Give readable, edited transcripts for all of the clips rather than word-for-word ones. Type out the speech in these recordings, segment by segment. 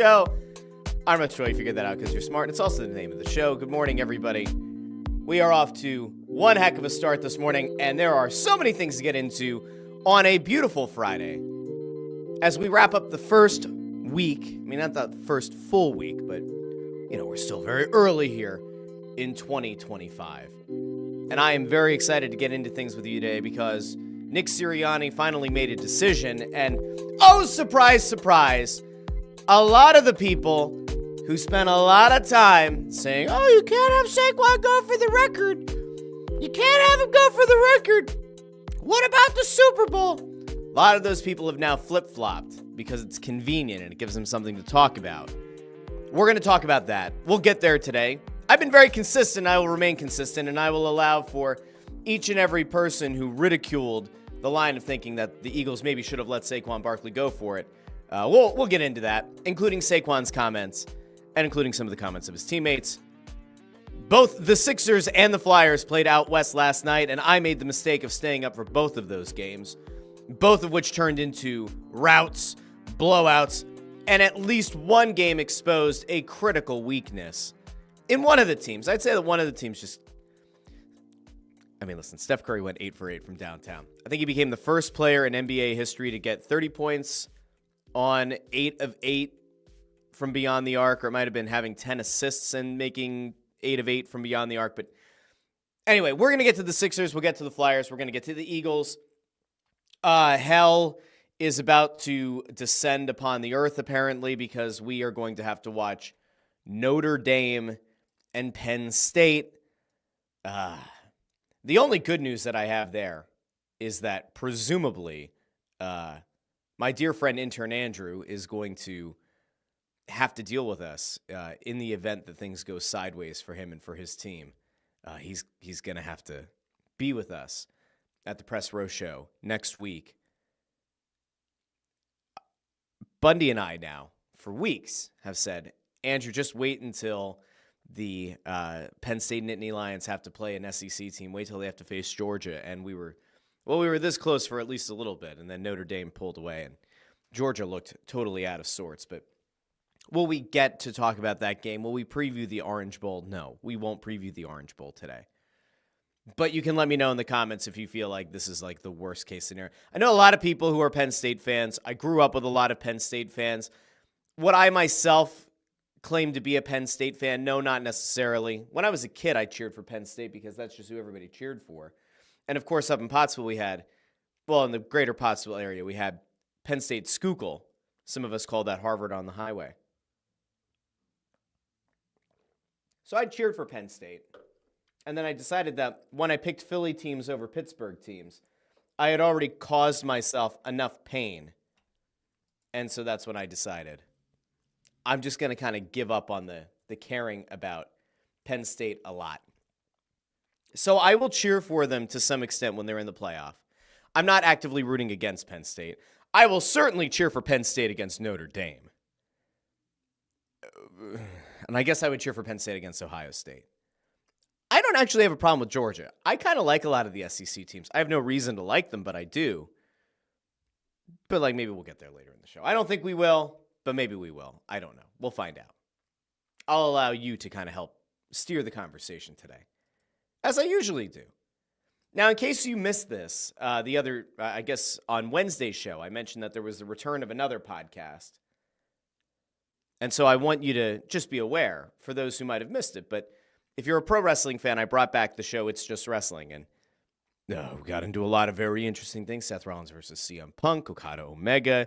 Show. I'm Russ Joy. You figured that out because you're smart. It's also the name of the show. Good morning, everybody. We are off to one heck of a start this morning, and there are so many things to get into on a beautiful Friday. As we wrap up the first week, I mean, not the first full week, but, we're still very early here in 2025. And I am very excited to get into things with you today because Nick Sirianni finally made a decision, and oh, surprise, surprise, a lot of the people who spent a lot of time saying, oh, you can't have Saquon go for the record. You can't have him go for the record. What about the Super Bowl? A lot of those people have now flip-flopped because it's convenient and it gives them something to talk about. We're going to talk about that. We'll get there today. I've been very consistent. I will remain consistent, and I will allow for each and every person who ridiculed the line of thinking that the Eagles maybe should have let Saquon Barkley go for it. We'll get into that, including Saquon's comments and including some of the comments of his teammates. Both the Sixers and the Flyers played out west last night, and I made the mistake of staying up for both of those games, both of which turned into routs, blowouts, and at least one game exposed a critical weakness in one of the teams. I'd say that one of the teams listen, Steph Curry went 8 for 8 from downtown. I think he became the first player in NBA history to get 30 points on 8 of 8 from beyond the arc, or it might have been having 10 assists and making 8 of 8 from beyond the arc. But anyway, we're going to get to the Sixers. We'll get to the Flyers. We're going to get to the Eagles. Hell is about to descend upon the earth, apparently, because we are going to have to watch Notre Dame and Penn State. The only good news that I have there is that presumably my dear friend intern Andrew is going to have to deal with us in the event that things go sideways for him and for his team. He's going to have to be with us at the Press Row Show next week. Bundy and I now, for weeks, have said, Andrew, just wait until the Penn State Nittany Lions have to play an SEC team. Wait till they have to face Georgia. And we were this close for at least a little bit, and then Notre Dame pulled away, and Georgia looked totally out of sorts. But will we get to talk about that game? Will we preview the Orange Bowl? No, we won't preview the Orange Bowl today. But you can let me know in the comments if you feel like this is like the worst case scenario. I know a lot of people who are Penn State fans. I grew up with a lot of Penn State fans. Would I myself claim to be a Penn State fan? No, not necessarily. When I was a kid, I cheered for Penn State because that's just who everybody cheered for. And of course, up in Pottsville, in the greater Pottsville area, we had Penn State Schuylkill. Some of us called that Harvard on the highway. So I cheered for Penn State. And then I decided that when I picked Philly teams over Pittsburgh teams, I had already caused myself enough pain. And so that's when I decided I'm just going to kind of give up on the caring about Penn State a lot. So I will cheer for them to some extent when they're in the playoff. I'm not actively rooting against Penn State. I will certainly cheer for Penn State against Notre Dame. And I guess I would cheer for Penn State against Ohio State. I don't actually have a problem with Georgia. I kind of like a lot of the SEC teams. I have no reason to like them, but I do. But maybe we'll get there later in the show. I don't think we will, but maybe we will. I don't know. We'll find out. I'll allow you to kind of help steer the conversation today, as I usually do. Now, in case you missed this, on Wednesday's show, I mentioned that there was the return of another podcast. And so I want you to just be aware for those who might have missed it. But if you're a pro wrestling fan, I brought back the show It's Just Wrestling. And we got into a lot of very interesting things. Seth Rollins versus CM Punk, Okada Omega,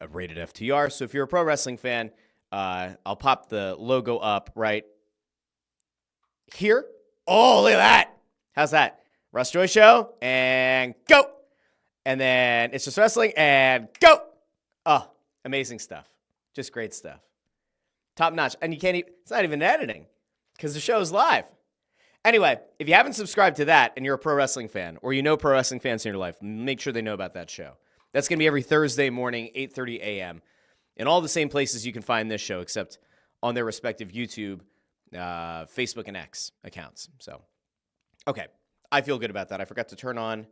a rated FTR. So if you're a pro wrestling fan, I'll pop the logo up right here. Oh, look at that. How's that? Russ Joy Show, and go. And then It's Just Wrestling, and go. Oh, amazing stuff. Just great stuff. Top notch. And it's not even editing because the show's live. Anyway, if you haven't subscribed to that and you're a pro wrestling fan, or you know pro wrestling fans in your life, make sure they know about that show. That's going to be every Thursday morning, 8:30 a.m. in all the same places you can find this show, except on their respective YouTube, Facebook, and X accounts. So, okay. I feel good about that. I forgot to turn on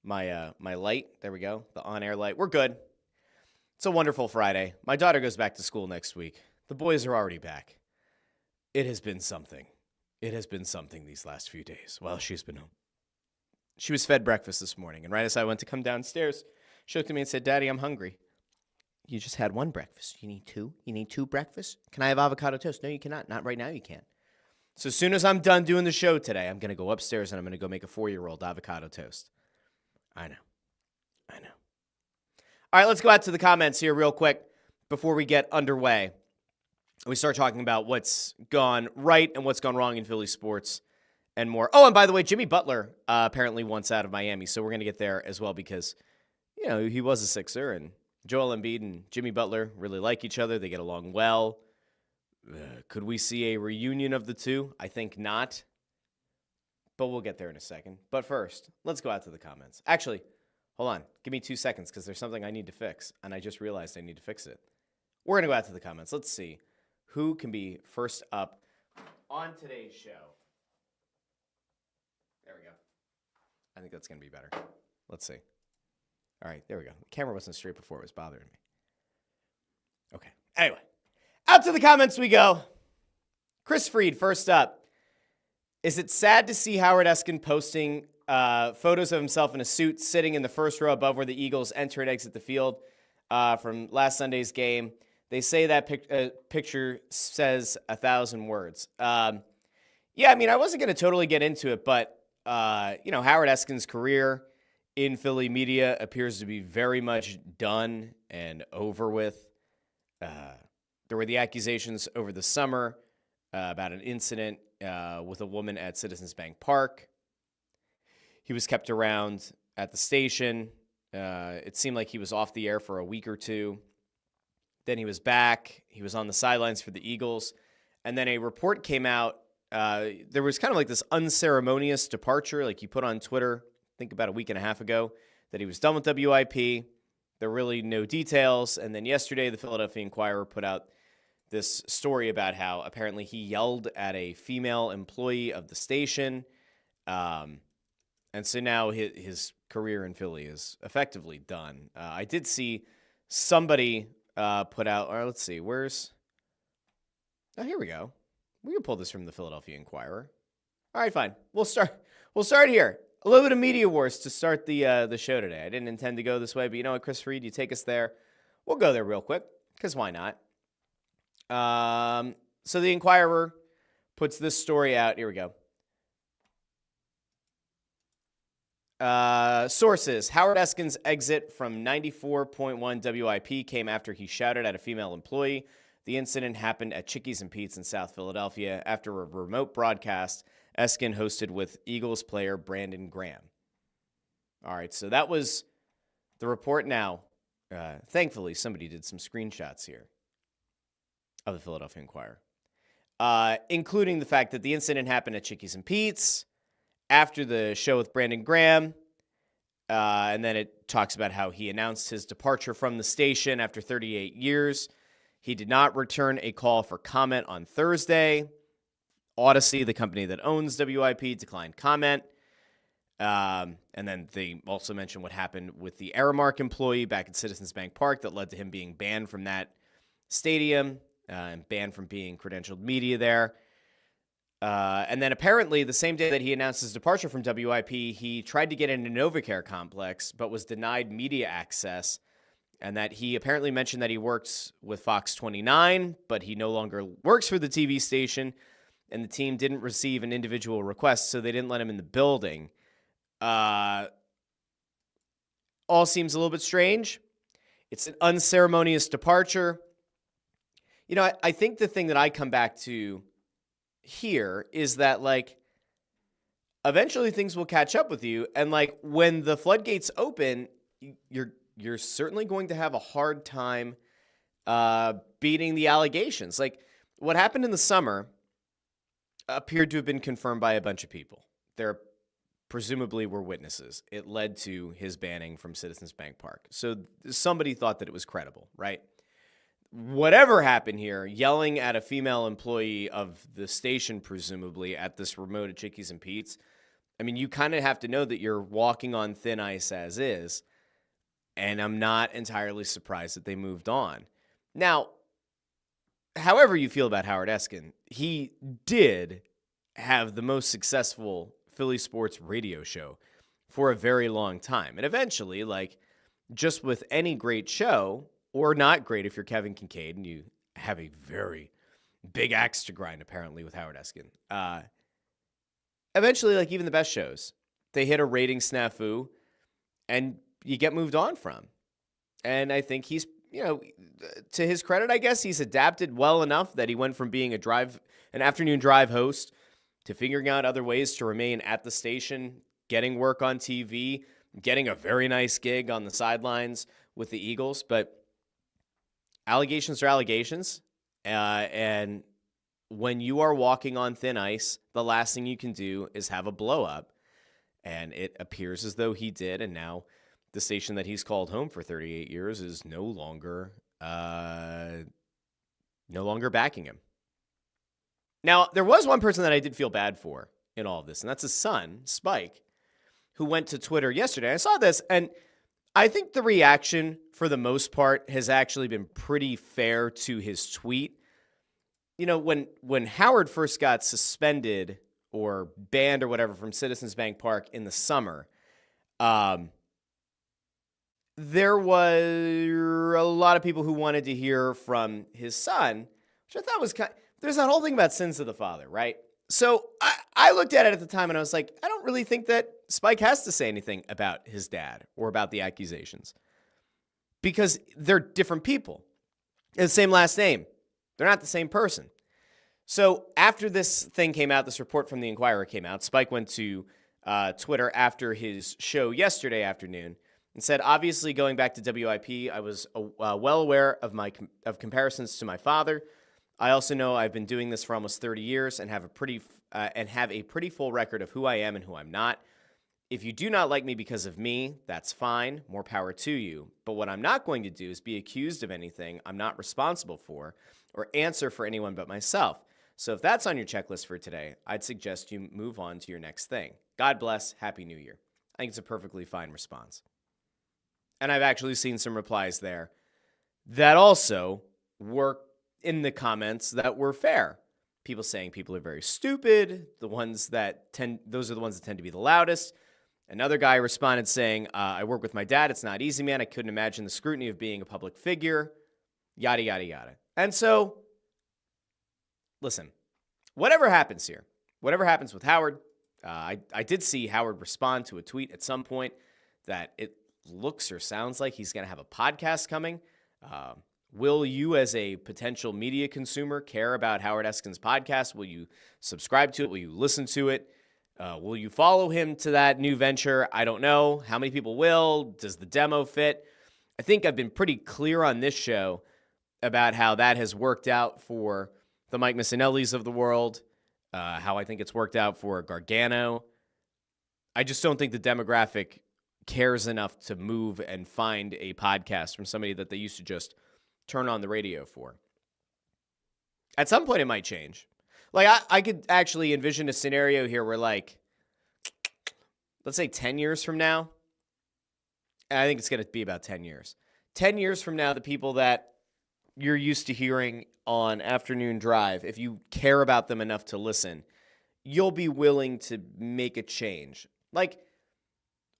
my light. There we go. The on-air light. We're good. It's a wonderful Friday. My daughter goes back to school next week. The boys are already back. It has been something. It has been something these last few days while she's been home. She was fed breakfast this morning, and right as I went to come downstairs, she looked at me and said, "Daddy, I'm hungry." "You just had one breakfast. You need two? You need two breakfasts? Can I have avocado toast?" "No, you cannot. Not right now, you can't." So as soon as I'm done doing the show today, I'm going to go upstairs and I'm going to go make a 4-year-old avocado toast. I know. All right, let's go out to the comments here real quick before we get underway. We start talking about what's gone right and what's gone wrong in Philly sports and more. Oh, and by the way, Jimmy Butler apparently wants out of Miami, so we're going to get there as well because, he was a Sixer, and Joel Embiid and Jimmy Butler really like each other. They get along well. Could we see a reunion of the two? I think not, but we'll get there in a second. But first, let's go out to the comments. Actually, hold on. Give me 2 seconds because there's something I need to fix, and I just realized I need to fix it. We're going to go out to the comments. Let's see who can be first up on today's show. There we go. I think that's going to be better. Let's see. All right, there we go. The camera wasn't straight before. It was bothering me. Okay. Anyway, out to the comments we go. Chris Freed, first up. Is it sad to see Howard Eskin posting photos of himself in a suit sitting in the first row above where the Eagles enter and exit the field from last Sunday's game? They say that picture says 1,000 words. I wasn't going to totally get into it, but, Howard Eskin's career in Philly media appears to be very much done and over with. There were the accusations over the summer about an incident with a woman at Citizens Bank Park. He was kept around at the station. It seemed like he was off the air for a week or two. Then he was back. He was on the sidelines for the Eagles. And then a report came out. There was kind of like this unceremonious departure, like you put on Twitter, I think about a week and a half ago, that he was done with WIP. There were really no details. And then yesterday, the Philadelphia Inquirer put out this story about how apparently he yelled at a female employee of the station. And so now his career in Philly is effectively done. I did see somebody put out, or let's see, here we go. We can pull this from the Philadelphia Inquirer. All right, fine. We'll start here. A little bit of media wars to start the show today. I didn't intend to go this way, but you know what, Chris Freed, you take us there. We'll go there real quick, because why not? So the Inquirer puts this story out. Here we go. Sources. Howard Eskin's exit from 94.1 WIP came after he shouted at a female employee. The incident happened at Chickies and Pete's in South Philadelphia after a remote broadcast Eskin hosted with Eagles player Brandon Graham. All right, so that was the report now. Thankfully, somebody did some screenshots here of the Philadelphia Inquirer, including the fact that the incident happened at Chickies and Pete's after the show with Brandon Graham. And then it talks about how he announced his departure from the station after 38 years. He did not return a call for comment on Thursday. Odyssey, the company that owns WIP, declined comment. And then they also mentioned what happened with the Aramark employee back at Citizens Bank Park that led to him being banned from that stadium and banned from being credentialed media there. And then apparently the same day that he announced his departure from WIP, he tried to get into NovaCare complex, but was denied media access. And that he apparently mentioned that he works with Fox 29, but he no longer works for the TV station. And the team didn't receive an individual request, so they didn't let him in the building. All seems a little bit strange. It's an unceremonious departure. I think the thing that I come back to here is that, eventually things will catch up with you. And, when the floodgates open, you're certainly going to have a hard time beating the allegations. What happened in the summer appeared to have been confirmed by a bunch of people. There presumably were witnesses. It led to his banning from Citizens Bank Park. So somebody thought that it was credible, right? Whatever happened here, yelling at a female employee of the station, presumably, at this remote at Chickies and Pete's, you kind of have to know that you're walking on thin ice as is. And I'm not entirely surprised that they moved on. Now, however you feel about Howard Eskin, he did have the most successful Philly sports radio show for a very long time. And eventually, like just with any great show, or not great if you're Kevin Kincaid and you have a very big axe to grind, apparently, with Howard Eskin. Eventually, like even the best shows, they hit a rating snafu and you get moved on from. And I think he's, to his credit, I guess he's adapted well enough that he went from being an afternoon drive host to figuring out other ways to remain at the station, getting work on TV, getting a very nice gig on the sidelines with the Eagles. But allegations are allegations. And when you are walking on thin ice, the last thing you can do is have a blow up. And it appears as though he did. And now the station that he's called home for 38 years is no longer backing him. Now, there was one person that I did feel bad for in all of this, and that's his son, Spike, who went to Twitter yesterday. I saw this, and I think the reaction, for the most part, has actually been pretty fair to his tweet. When Howard first got suspended or banned or whatever from Citizens Bank Park in the summer, there were a lot of people who wanted to hear from his son, which I thought was there's that whole thing about sins of the father, right? So I looked at it at the time and I was like, I don't really think that Spike has to say anything about his dad or about the accusations because they're different people. They have the same last name. They're not the same person. So after this thing came out, this report from the Inquirer came out, Spike went to Twitter after his show yesterday afternoon and said, obviously going back to WIP, I was well aware of comparisons to my father. I also know I've been doing this for almost 30 years and have a pretty full record of who I am and who I'm not. If you do not like me because of me, that's fine. More power to you. But what I'm not going to do is be accused of anything I'm not responsible for or answer for anyone but myself. So if that's on your checklist for today, I'd suggest you move on to your next thing. God bless. Happy New Year. I think it's a perfectly fine response. And I've actually seen some replies there that also were in the comments that were fair. People saying people are very stupid. Those are the ones that tend to be the loudest. Another guy responded saying, I work with my dad. It's not easy, man. I couldn't imagine the scrutiny of being a public figure. Yada, yada, yada. And so, listen, whatever happens here, whatever happens with Howard, I did see Howard respond to a tweet at some point that it looks or sounds like he's going to have a podcast coming. Will you, as a potential media consumer, care about Howard Eskin's podcast? Will you subscribe to it? Will you listen to it? Will you follow him to that new venture? I don't know. How many people will? Does the demo fit? I think I've been pretty clear on this show about how that has worked out for the Mike Missinellis of the world, how I think it's worked out for Gargano. I just don't think the demographic cares enough to move and find a podcast from somebody that they used to just turn on the radio for. At some point, it might change. Like, I could actually envision a scenario here where, like, let's say 10 years from now, and I think it's going to be about 10 years. 10 years from now, the people that you're used to hearing on Afternoon Drive, if you care about them enough to listen, you'll be willing to make a change. Like,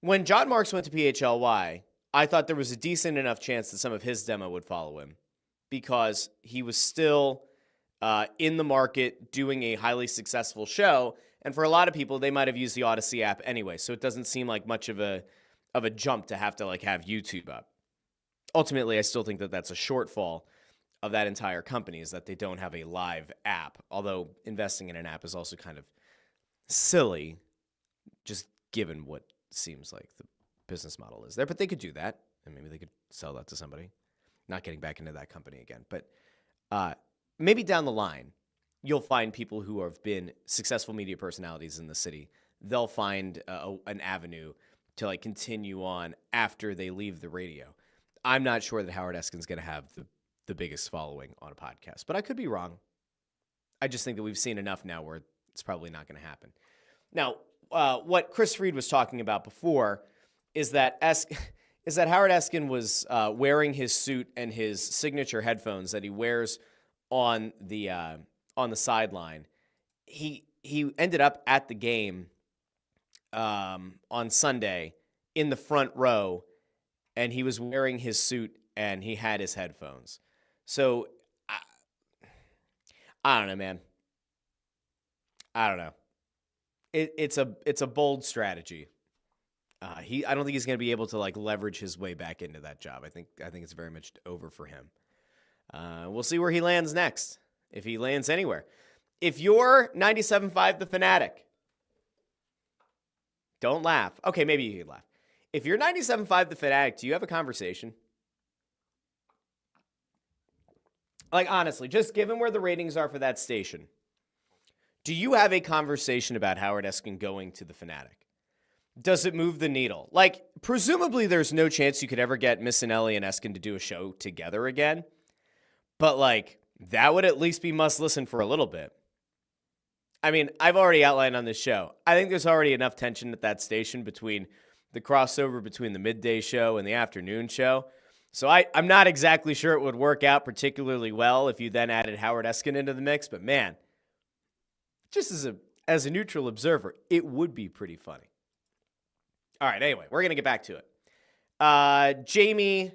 when John Marks went to PHLY, I thought there was a decent enough chance that some of his demo would follow him because he was still in the market doing a highly successful show. And for a lot of people, they might have used the Odyssey app anyway. So it doesn't seem like much of a jump to have to have YouTube up. Ultimately, I still think that that's a shortfall of that entire company is that they don't have a live app. Although investing in an app is also kind of silly, just given what seems like the business model is there. But they could do that, and maybe they could sell that to somebody. Not getting back into that company again. But maybe down the line, you'll find people who have been successful media personalities in the city. They'll find an avenue to continue on after they leave the radio. I'm not sure that Howard Eskin's going to have the biggest following on a podcast, but I could be wrong. I just think that we've seen enough now where it's probably not going to happen. Now, what Chris Fried was talking about before is that is that Howard Eskin was wearing his suit and his signature headphones that he wears on the sideline. He ended up at the game on Sunday in the front row, and he was wearing his suit and he had his headphones. So I don't know, man. I don't know. It's a bold strategy. I don't think he's going to be able to like leverage his way back into that job. I think it's very much over for him. We'll see where he lands next, if he lands anywhere. If you're 97.5 The Fanatic, don't laugh. Okay, maybe you can laugh. If you're 97.5 The Fanatic, do you have a conversation? Like, honestly, just given where the ratings are for that station, do you have a conversation about Howard Eskin going to The Fanatic? Does it move the needle? Like, presumably there's no chance you could ever get Missinelli and Eskin to do a show together again. But, like, that would at least be must listen for a little bit. I mean, I've already outlined on this show. I think there's already enough tension at that station between the crossover between the midday show and the afternoon show. So I'm not exactly sure it would work out particularly well if you then added Howard Eskin into the mix. But, man, just as a neutral observer, it would be pretty funny. All right, anyway, we're going to get back to it. Jamie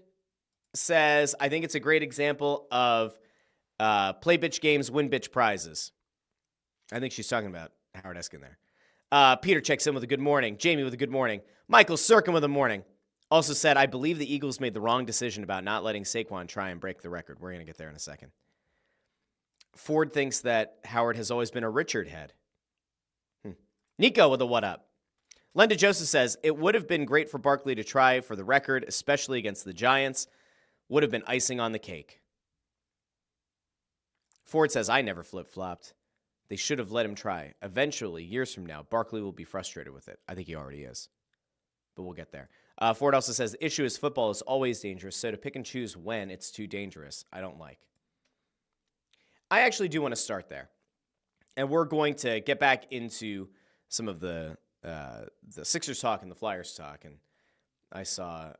says, I think it's a great example of play bitch games, win bitch prizes. I think she's talking about Howard Eskin there. Peter checks in with a good morning. Jamie with a good morning. Michael Sirkin with a morning. Also said, I believe the Eagles made the wrong decision about not letting Saquon try and break the record. We're going to get there in a second. Ford thinks that Howard has always been a Richard head. Nico with a what up. Linda Joseph says, it would have been great for Barkley to try for the record, especially against the Giants. Would have been icing on the cake. Ford says, I never flip-flopped. They should have let him try. Eventually, years from now, Barkley will be frustrated with it. I think he already is. But we'll get there. Ford also says, the issue is football is always dangerous, so to pick and choose when it's too dangerous, I don't like. I actually do want to start there. And we're going to get back into some of the Sixers talk and the Flyers talk, and I saw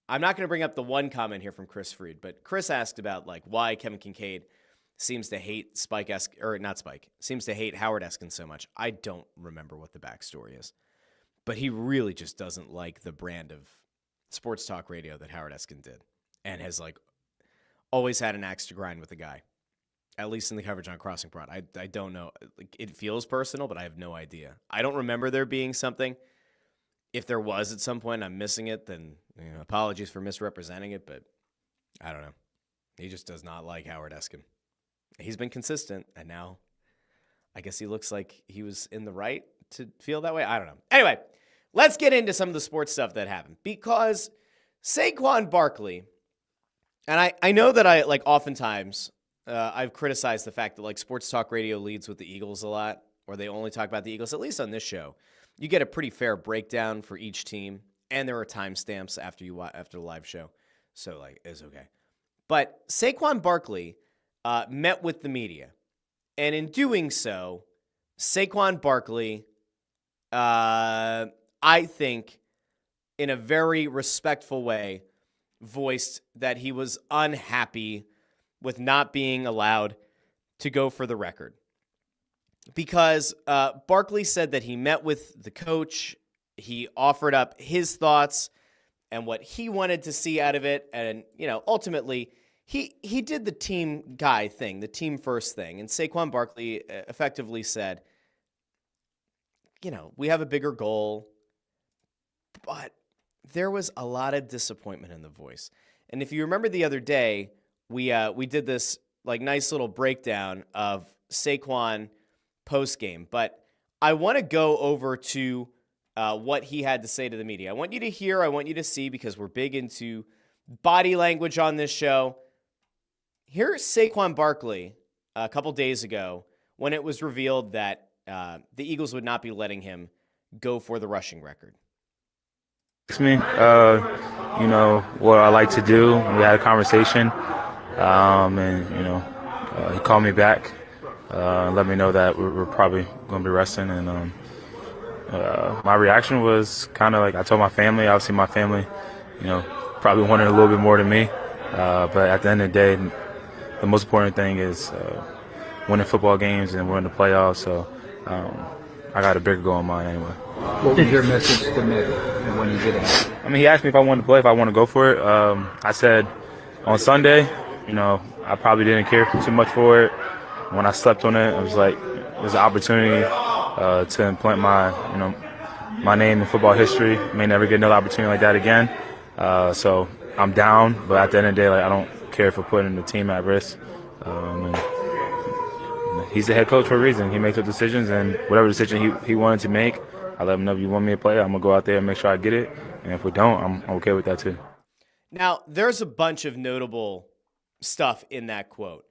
I'm not going to bring up the one comment here from Chris Freed, but Chris asked about like why Kevin Kincaid seems to hate seems to hate Howard Eskin so much. I don't remember what the backstory is, but he really just doesn't like the brand of sports talk radio that Howard Eskin did, and has like always had an axe to grind with the guy. At least in the coverage on Crossing Broad. I don't know. It feels personal, but I have no idea. I don't remember there being something. If there was at some point, I'm missing it, then apologies for misrepresenting it, but I don't know. He just does not like Howard Eskin. He's been consistent, and now I guess he looks like he was in the right to feel that way. I don't know. Anyway, let's get into some of the sports stuff that happened, because Saquon Barkley, and I know that I like oftentimes I've criticized the fact that like sports talk radio leads with the Eagles a lot, or they only talk about the Eagles. At least on this show, you get a pretty fair breakdown for each team, and there are timestamps after the live show, so like it's okay. But Saquon Barkley met with the media, and in doing so, Saquon Barkley, I think, in a very respectful way, voiced that he was unhappy with not being allowed to go for the record. Because Barkley said that he met with the coach, he offered up his thoughts and what he wanted to see out of it, and ultimately he did the team guy thing, the team first thing, and Saquon Barkley effectively said, we have a bigger goal, but there was a lot of disappointment in the voice. And if you remember the other day, we did this like nice little breakdown of Saquon post game, but I want to go over to what he had to say to the media. I want you to hear, I want you to see, because we're big into body language on this show. Here's Saquon Barkley a couple days ago when it was revealed that the Eagles would not be letting him go for the rushing record. Me, what I like to do. We had a conversation. He called me back, let me know that we're probably going to be resting, and My reaction was kind of like I told my family. Obviously, my family, probably wanted a little bit more than me. But at the end of the day, the most important thing is winning football games and winning the playoffs. So I got a bigger goal in mind anyway. What was your message to Nick when you did it? I mean, he asked me if I wanted to play, if I want to go for it. I said on Sunday, I probably didn't care too much for it. When I slept on it, I was like, there's an opportunity to implant my name in football history. May never get another opportunity like that again. So I'm down, but at the end of the day, I don't care for putting the team at risk. And he's the head coach for a reason. He makes up decisions, and whatever decision he wanted to make, I let him know if you want me to play, I'm going to go out there and make sure I get it. And if we don't, I'm okay with that too. Now, there's a bunch of notable stuff in that quote.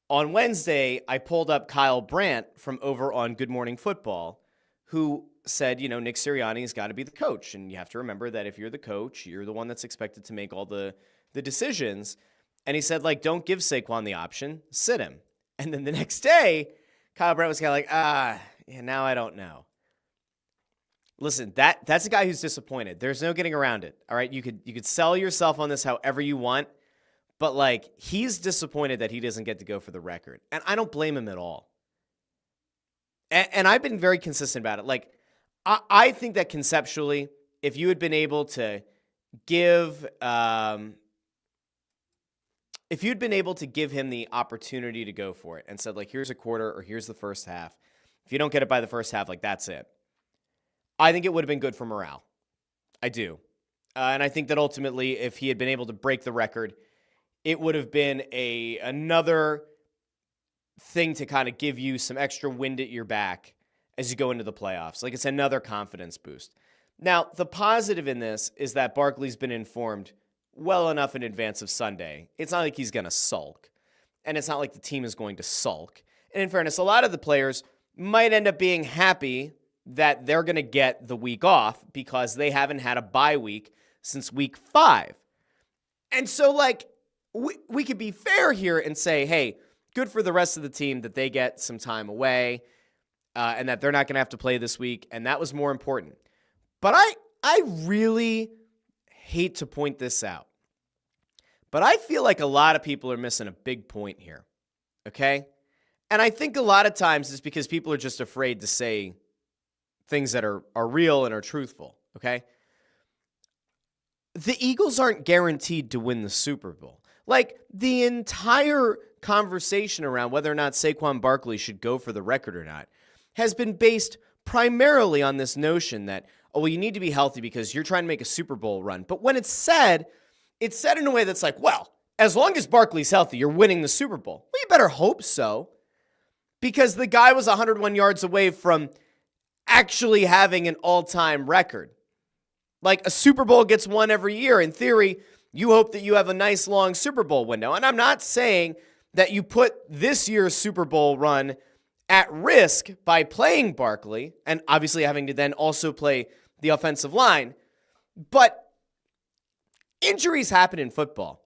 On Wednesday, I pulled up Kyle Brandt from over on Good Morning Football, who said, Nick Sirianni's got to be the coach. And you have to remember that if you're the coach, you're the one that's expected to make all the decisions. And he said, don't give Saquon the option, sit him. And then the next day, Kyle Brandt was kind of now I don't know. Listen, that's a guy who's disappointed. There's no getting around it. All right, you could sell yourself on this however you want, but he's disappointed that he doesn't get to go for the record, and I don't blame him at all. And I've been very consistent about it. I think that conceptually, if you had been able to give him the opportunity to go for it and said, here's a quarter or here's the first half, if you don't get it by the first half, that's it. I think it would have been good for morale. I do. And I think that ultimately, if he had been able to break the record, it would have been another thing to kind of give you some extra wind at your back as you go into the playoffs. It's another confidence boost. Now, the positive in this is that Barkley's been informed well enough in advance of Sunday. It's not like he's going to sulk, and it's not like the team is going to sulk. And in fairness, a lot of the players might end up being happy that they're going to get the week off because they haven't had a bye week since week 5. And so, we could be fair here and say, hey, good for the rest of the team that they get some time away and that they're not going to have to play this week, and that was more important. But I really hate to point this out, but I feel like a lot of people are missing a big point here, okay? And I think a lot of times it's because people are just afraid to say things that are real and are truthful, okay? The Eagles aren't guaranteed to win the Super Bowl. The entire conversation around whether or not Saquon Barkley should go for the record or not has been based primarily on this notion that, you need to be healthy because you're trying to make a Super Bowl run. But when it's said in a way that's as long as Barkley's healthy, you're winning the Super Bowl. Well, you better hope so, because the guy was 101 yards away from actually having an all-time record. A Super Bowl gets won every year. In theory, you hope that you have a nice long Super Bowl window. And I'm not saying that you put this year's Super Bowl run at risk by playing Barkley and obviously having to then also play the offensive line. But injuries happen in football.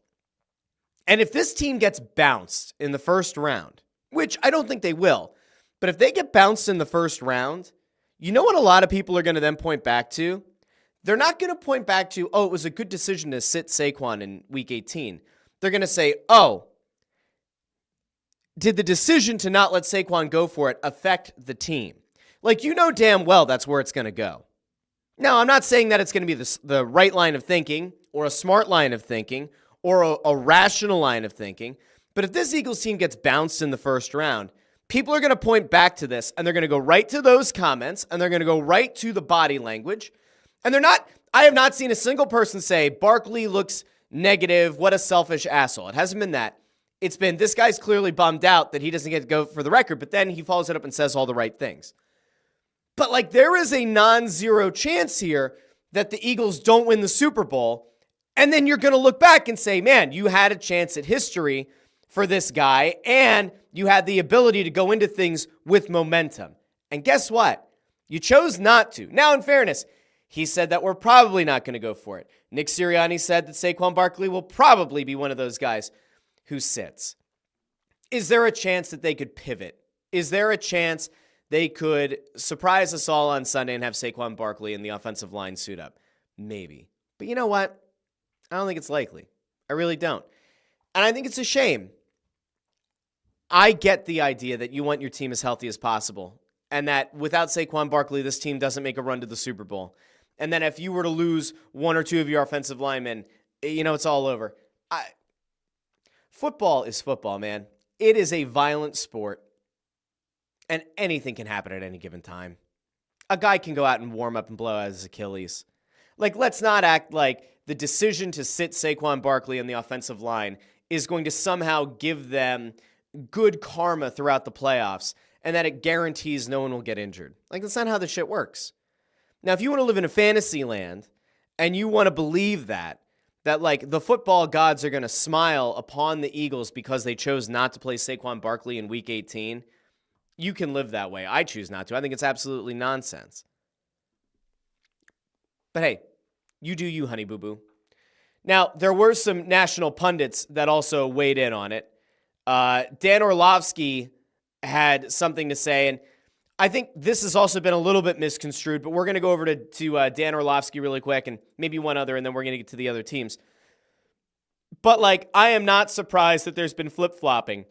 And if this team gets bounced in the first round, which I don't think they will, but if they get bounced in the first round, you know what a lot of people are going to then point back to? They're not going to point back to, it was a good decision to sit Saquon in week 18. They're going to say, did the decision to not let Saquon go for it affect the team? Damn well that's where it's going to go. Now, I'm not saying that it's going to be the right line of thinking or a smart line of thinking or a rational line of thinking, but if this Eagles team gets bounced in the first round, people are going to point back to this, and they're going to go right to those comments, and they're going to go right to the body language. And I have not seen a single person say, Barkley looks negative, what a selfish asshole. It hasn't been that. It's been, this guy's clearly bummed out that he doesn't get to go for the record, but then he follows it up and says all the right things. But there is a non-zero chance here that the Eagles don't win the Super Bowl, and then you're going to look back and say, man, you had a chance at history for this guy, and you had the ability to go into things with momentum. And guess what? You chose not to. Now, in fairness, he said that we're probably not going to go for it. Nick Sirianni said that Saquon Barkley will probably be one of those guys who sits. Is there a chance that they could pivot? Is there a chance They could surprise us all on Sunday and have Saquon Barkley and the offensive line suit up. Maybe. But you know what? I don't think it's likely. I really don't. And I think it's a shame. I get the idea that you want your team as healthy as possible, and that without Saquon Barkley, this team doesn't make a run to the Super Bowl. And then if you were to lose one or two of your offensive linemen, it's all over. Football is football, man. It is a violent sport, and anything can happen at any given time. A guy can go out and warm up and blow out his Achilles. Let's not act like the decision to sit Saquon Barkley on the offensive line is going to somehow give them good karma throughout the playoffs and that it guarantees no one will get injured. That's not how this shit works. Now, if you want to live in a fantasy land and you want to believe that the football gods are going to smile upon the Eagles because they chose not to play Saquon Barkley in Week 18, you can live that way. I choose not to. I think it's absolutely nonsense. But hey, you do you, honey boo-boo. Now, there were some national pundits that also weighed in on it. Dan Orlovsky had something to say, and I think this has also been a little bit misconstrued, but we're going to go over to Dan Orlovsky really quick and maybe one other, and then we're going to get to the other teams. But, I am not surprised that there's been flip-flopping.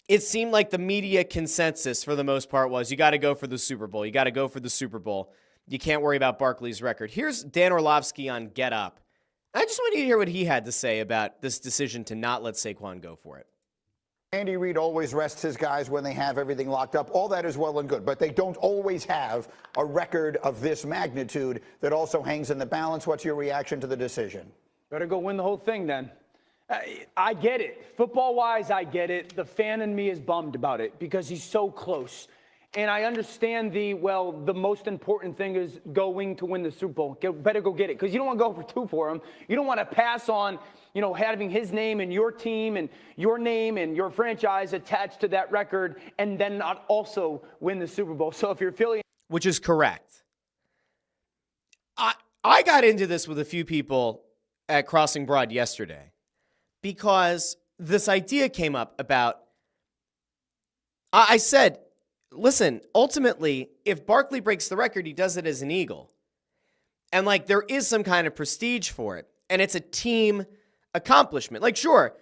It seemed like the media consensus for the most part was you got to go for the Super Bowl. You got to go for the Super Bowl. You can't worry about Barkley's record. Here's Dan Orlovsky on Get Up. I just want you to hear what he had to say about this decision to not let Saquon go for it. Andy Reid always rests his guys when they have everything locked up. All that is well and good, but they don't always have a record of this magnitude that also hangs in the balance. What's your reaction to the decision? Better go win the whole thing then. I get it. Football-wise, I get it. The fan in me is bummed about it because he's so close. And I understand the most important thing is going to win the Super Bowl. Better go get it because you don't want to go for two for him. You don't want to pass on, having his name and your team and your name and your franchise attached to that record and then not also win the Super Bowl. So if you're Philly... Which is correct. I got into this with a few people at Crossing Broad yesterday because this idea came up about... I said... Listen, ultimately, if Barkley breaks the record, he does it as an Eagle. And, there is some kind of prestige for it. And it's a team accomplishment. Sure,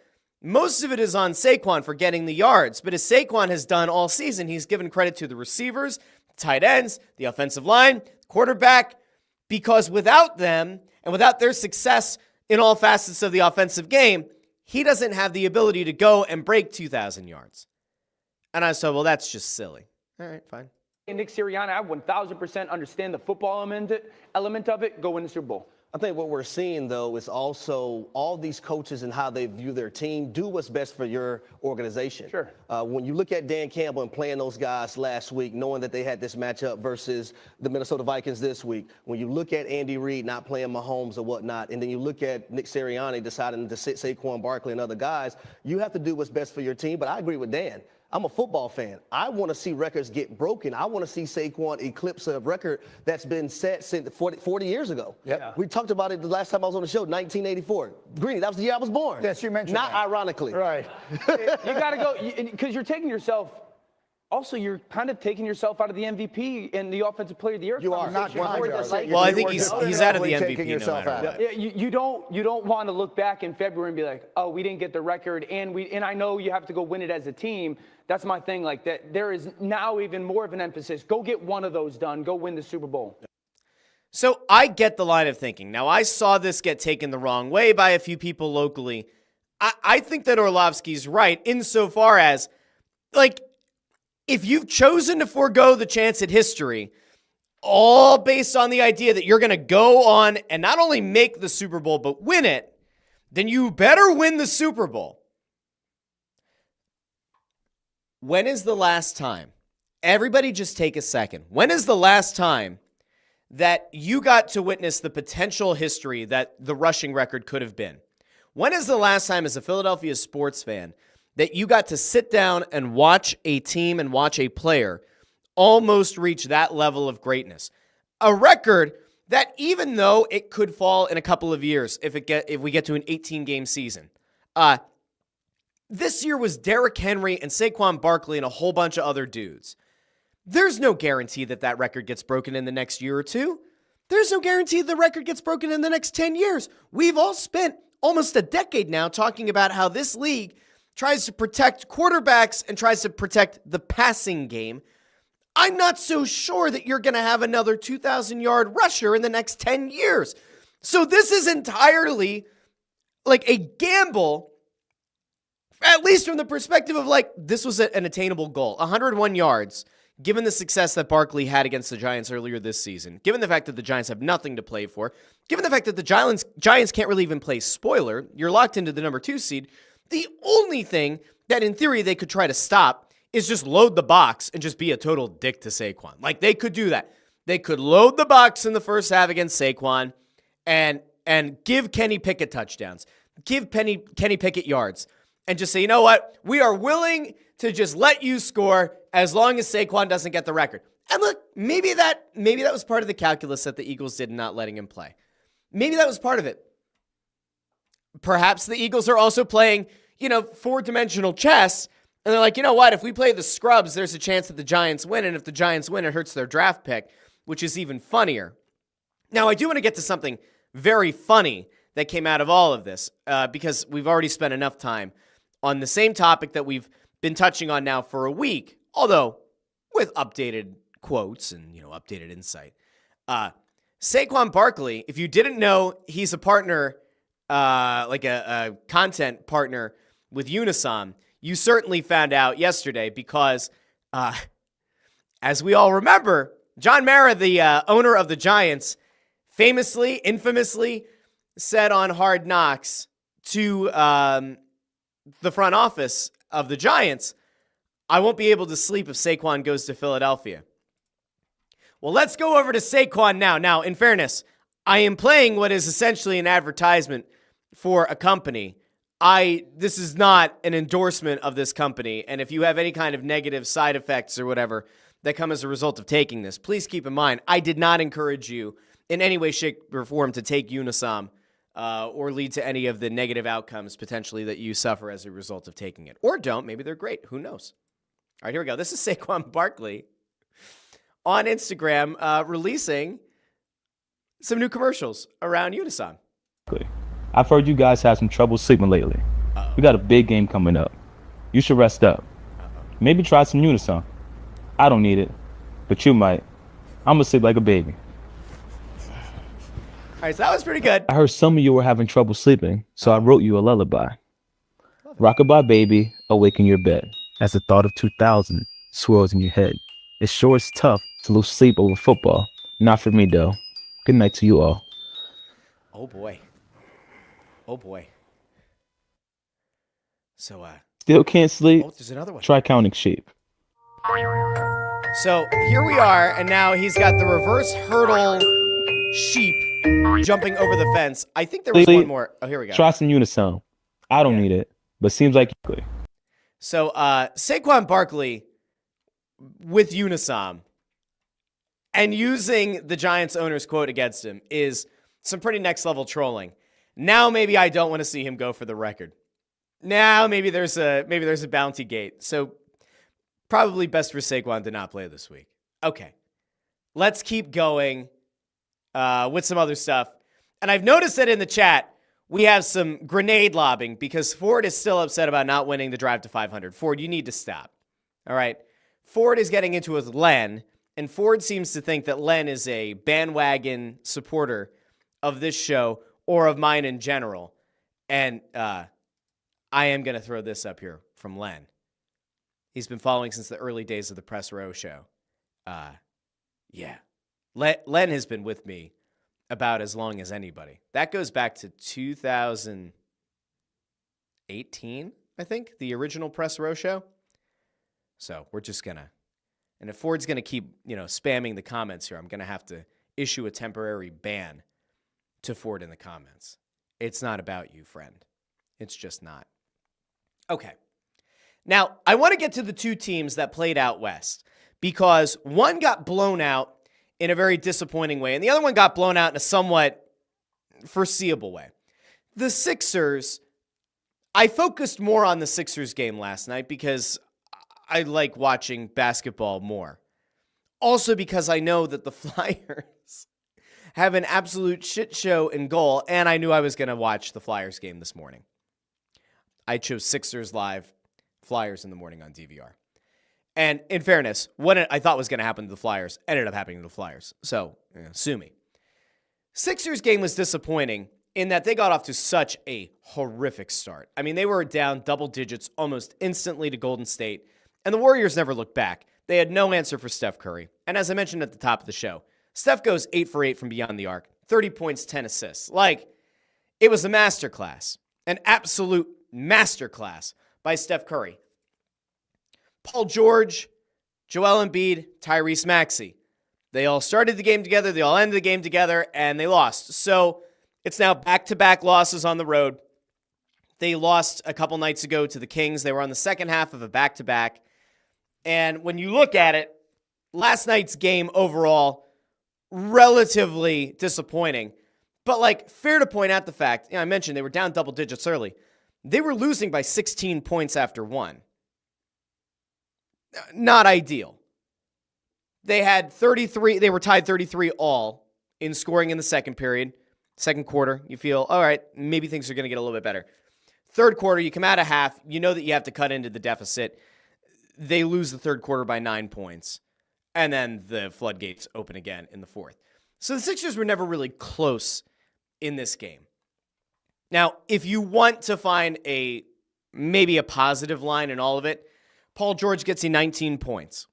most of it is on Saquon for getting the yards. But as Saquon has done all season, he's given credit to the receivers, tight ends, the offensive line, quarterback. Because without them, and without their success in all facets of the offensive game, he doesn't have the ability to go and break 2,000 yards. And I said, well, that's just silly. All right, fine. Nick Sirianni, I 1,000% understand the football element of it. Go win the Super Bowl. I think what we're seeing, though, is also all these coaches and how they view their team do what's best for your organization. Sure. When you look at Dan Campbell and playing those guys last week, knowing that they had this matchup versus the Minnesota Vikings this week, when you look at Andy Reid not playing Mahomes or whatnot, and then you look at Nick Sirianni deciding to sit Saquon Barkley and other guys, you have to do what's best for your team. But I agree with Dan. I'm a football fan. I want to see records get broken. I want to see Saquon eclipse a record that's been set since 40 years ago. Yep. We talked about it the last time I was on the show, 1984. Greeny, that was the year I was born. Yes, you mentioned Not that. ironically. Right. You got to go, because you're taking yourself, also you're kind of taking yourself out of the MVP and the Offensive Player of the Year. You are not conversation. Well, I think he's out of the taking MVP no yourself matter out. what. Yeah, you don't want to look back in February and be like, oh, we didn't get the record, and I know you have to go win it as a team. That's my thing. That there is now even more of an emphasis. Go get one of those done. Go win the Super Bowl. So I get the line of thinking. Now, I saw this get taken the wrong way by a few people locally. I think that Orlovsky's right insofar as, if you've chosen to forego the chance at history, all based on the idea that you're going to go on and not only make the Super Bowl, but win it, then you better win the Super Bowl. When is the last time? Everybody just take a second. When is the last time that you got to witness the potential history that the rushing record could have been? When is the last time as a Philadelphia sports fan that you got to sit down and watch a team and watch a player almost reach that level of greatness? A record that even though it could fall in a couple of years if we get to an 18-game season, this year was Derrick Henry and Saquon Barkley and a whole bunch of other dudes. There's no guarantee that that record gets broken in the next year or two. There's no guarantee the record gets broken in the next 10 years. We've all spent almost a decade now talking about how this league tries to protect quarterbacks and tries to protect the passing game. I'm not so sure that you're going to have another 2,000-yard rusher in the next 10 years. So this is entirely like a gamble, at least from the perspective of like, this was an attainable goal. 101 yards, given the success that Barkley had against the Giants earlier this season, given the fact that the Giants have nothing to play for, given the fact that the Giants can't really even play spoiler, you're locked into the number 2 seed. The only thing that in theory they could try to stop is just load the box and just be a total dick to Saquon. Like, they could do that. They could load the box in the first half against Saquon and give Kenny Pickett touchdowns, give Kenny Pickett yards, and just say, you know what? We are willing to just let you score as long as Saquon doesn't get the record. And look, maybe that was part of the calculus that the Eagles did in not letting him play. Maybe that was part of it. Perhaps the Eagles are also playing, 4-dimensional chess, and they're like, you know what? If we play the scrubs, there's a chance that the Giants win, and if the Giants win, it hurts their draft pick, which is even funnier. Now, I do want to get to something very funny that came out of all of this, because we've already spent enough time on the same topic that we've been touching on now for a week, although with updated quotes and, updated insight. Saquon Barkley, if you didn't know, he's a partner, like a content partner with Unisom. You certainly found out yesterday because, as we all remember, John Mara, the owner of the Giants, infamously said on Hard Knocks to the front office of the Giants, I won't be able to sleep if Saquon goes to Philadelphia. Well, let's go over to Saquon now. Now, in fairness, I am playing what is essentially an advertisement for a company. This is not an endorsement of this company, and if you have any kind of negative side effects or whatever that come as a result of taking this, please keep in mind, I did not encourage you in any way, shape, or form to take Unisom or lead to any of the negative outcomes potentially that you suffer as a result of taking it. Or don't. Maybe they're great. Who knows? All right, here we go. This is Saquon Barkley on Instagram releasing some new commercials around Unisom. I've heard you guys have some trouble sleeping lately. We got a big game coming up. You should rest up. Maybe try some Unisom. I don't need it, but you might. I'm gonna sleep like a baby. All right, so that was pretty good. I heard some of you were having trouble sleeping, so I wrote you a lullaby. Rockabye baby, awaken your bed. As the thought of 2000 swirls in your head. It sure is tough to lose sleep over football. Not for me, though. Good night to you all. Oh, boy. Oh, boy. So, Still can't sleep? oh, there's another one. Try counting sheep. So, here we are, and now he's got the reverse hurdle sheep jumping over the fence. I think there was one more. Oh, here we go. Try some Unisom. I don't need it, but seems like you could. So, Saquon Barkley with Unisom and using the Giants owner's quote against him is some pretty next level trolling. Now maybe I don't want to see him go for the record. Now maybe there's a bounty gate. So probably best for Saquon to not play this week. Okay, let's keep going with some other stuff. And I've noticed that in the chat we have some grenade lobbing because Ford is still upset about not winning the drive to 500. Ford, you need to stop. All right. Ford is getting into it with Len, and Ford seems to think that Len is a bandwagon supporter of this show or of mine in general. And I am going to throw this up here from Len. He's been following since the early days of the Press Row show. Yeah. Len has been with me about as long as anybody. That goes back to 2018, I think, the original Press Row show. So we're just going to, and if Ford's going to keep, spamming the comments here, I'm going to have to issue a temporary ban to Ford in the comments. It's not about you, friend. It's just not. Okay. Now, I want to get to the two teams that played out west because one got blown out in a very disappointing way, and the other one got blown out in a somewhat foreseeable way. The Sixers, I focused more on the Sixers game last night because I like watching basketball more. Also because I know that the Flyers have an absolute shit show in goal, and I knew I was going to watch the Flyers game this morning. I chose Sixers live, Flyers in the morning on DVR. And in fairness, what I thought was going to happen to the Flyers ended up happening to the Flyers. So, sue me. Sixers game was disappointing in that they got off to such a horrific start. I mean, they were down double digits almost instantly to Golden State, and the Warriors never looked back. They had no answer for Steph Curry. And as I mentioned at the top of the show, Steph goes 8 for 8 from beyond the arc, 30 points, 10 assists. Like, it was a masterclass, an absolute masterclass by Steph Curry. Paul George, Joel Embiid, Tyrese Maxey. They all started the game together, they all ended the game together, and they lost. So it's now back-to-back losses on the road. They lost a couple nights ago to the Kings. They were on the second half of a back-to-back. And when you look at it, last night's game overall, relatively disappointing. But, like, fair to point out the fact, I mentioned they were down double digits early. They were losing by 16 points after one. Not ideal. They had 33, they were tied 33 all in scoring in the second period. Second quarter, you feel, all right, maybe things are going to get a little bit better. Third quarter, you come out of half, you know that you have to cut into the deficit. They lose the third quarter by 9 points. And then the floodgates open again in the fourth. So the Sixers were never really close in this game. Now, if you want to find maybe a positive line in all of it, Paul George gets you 19 points.